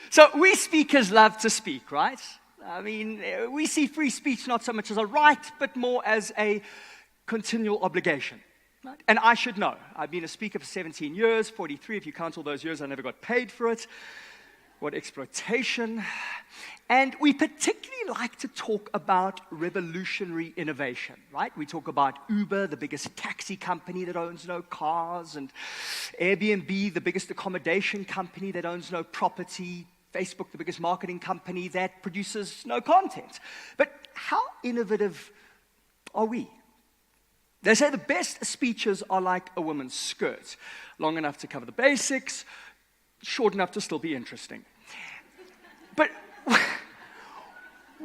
So we speakers love to speak, right? I mean, we see free speech not so much as a right, but more as a continual obligation. Right? And I should know. I've been a speaker for 17 years, 43 if you count all those years. I never got paid for it. What exploitation. And we particularly like to talk about revolutionary innovation, right? We talk about Uber, the biggest taxi company that owns no cars, and Airbnb, the biggest accommodation company that owns no property, Facebook, the biggest marketing company that produces no content. But how innovative are we? They say the best speeches are like a woman's skirt, long enough to cover the basics, short enough to still be interesting. But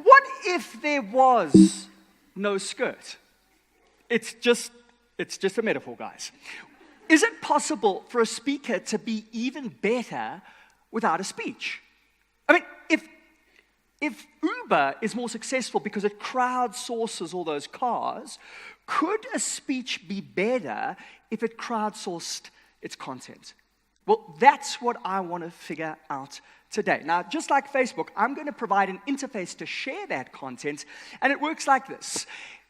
what if there was no skirt? It's just a metaphor, guys. Is it possible for a speaker to be even better without a speech? I mean, if Uber is more successful because it crowdsources all those cars, could a speech be better if it crowdsourced its content? Well, that's what I want to figure out today. Now, just like Facebook, I'm going to provide an interface to share that content, and it works like this.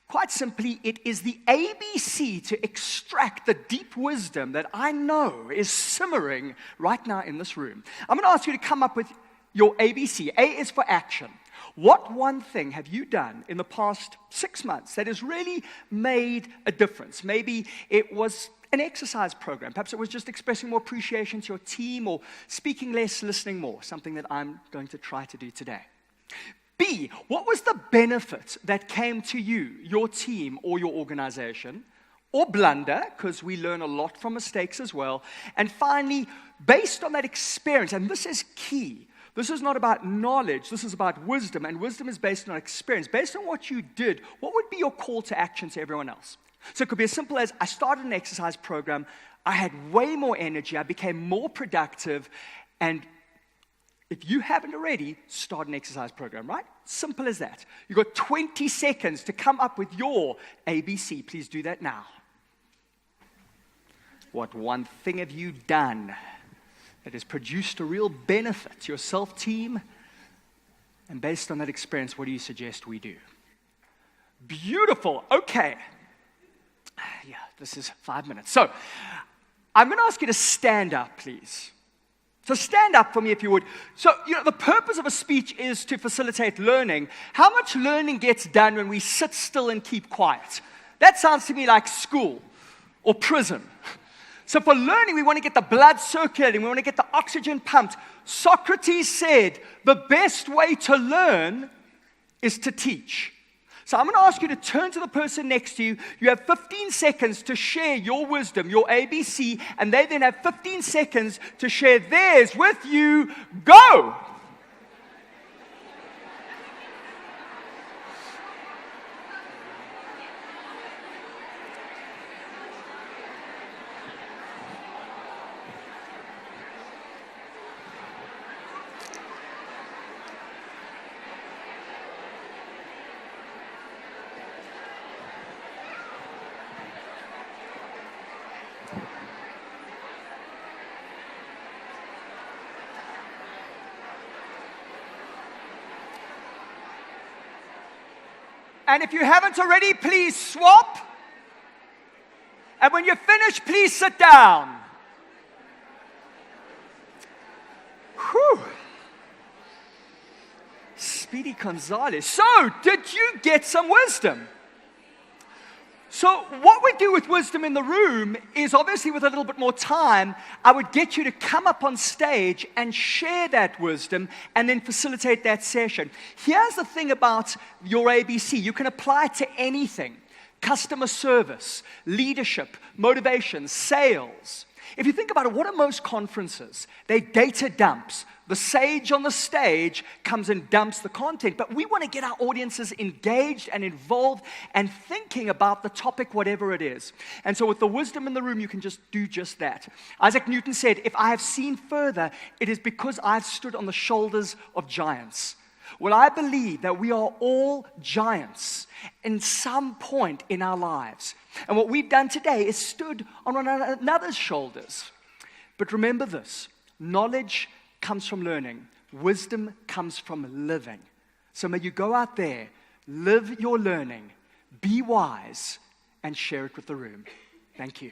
Quite simply, it is the ABC to extract the deep wisdom that I know is simmering right now in this room. I'm going to ask you to come up with your ABC. A is for action. What one thing have you done in the past 6 months that has really made a difference? Maybe it was an exercise program. Perhaps it was just expressing more appreciation to your team or speaking less, listening more, something that I'm going to try to do today. B, what was the benefit that came to you, your team, or your organization? Or blunder, because we learn a lot from mistakes as well. And finally, based on that experience, and this is key, this is not about knowledge, this is about wisdom, and wisdom is based on experience. Based on what you did, what would be your call to action to everyone else? So it could be as simple as, I started an exercise program, I had way more energy, I became more productive, and if you haven't already, start an exercise program, right? Simple as that. You've got 20 seconds to come up with your ABC. Please do that now. What one thing have you done that has produced a real benefit to yourself, team? And based on that experience, what do you suggest we do? Beautiful. Okay. Yeah, this is 5 minutes. So, I'm going to ask you to stand up, please. So stand up for me if you would. So, the purpose of a speech is to facilitate learning. How much learning gets done when we sit still and keep quiet? That sounds to me like school or prison. So for learning, we want to get the blood circulating. We want to get the oxygen pumped. Socrates said, the best way to learn is to teach. So I'm going to ask you to turn to the person next to you. You have 15 seconds to share your wisdom, your ABC, and they then have 15 seconds to share theirs with you. Go! And if you haven't already, please swap. And when you're finished, please sit down. Whew. Speedy Gonzalez. So, did you get some wisdom? So what we do with wisdom in the room is, obviously with a little bit more time, I would get you to come up on stage and share that wisdom and then facilitate that session. Here's the thing about your ABC. You can apply it to anything. Customer service, leadership, motivation, sales. If you think about it, what are most conferences? They're data dumps. The sage on the stage comes and dumps the content, but we want to get our audiences engaged and involved and thinking about the topic, whatever it is. And so with the wisdom in the room, you can just do just that. Isaac Newton said, if I have seen further, it is because I've stood on the shoulders of giants. Well, I believe that we are all giants in some point in our lives. And what we've done today is stood on one another's shoulders. But remember this, knowledge comes from learning. Wisdom comes from living. So may you go out there, live your learning, be wise, and share it with the room. Thank you.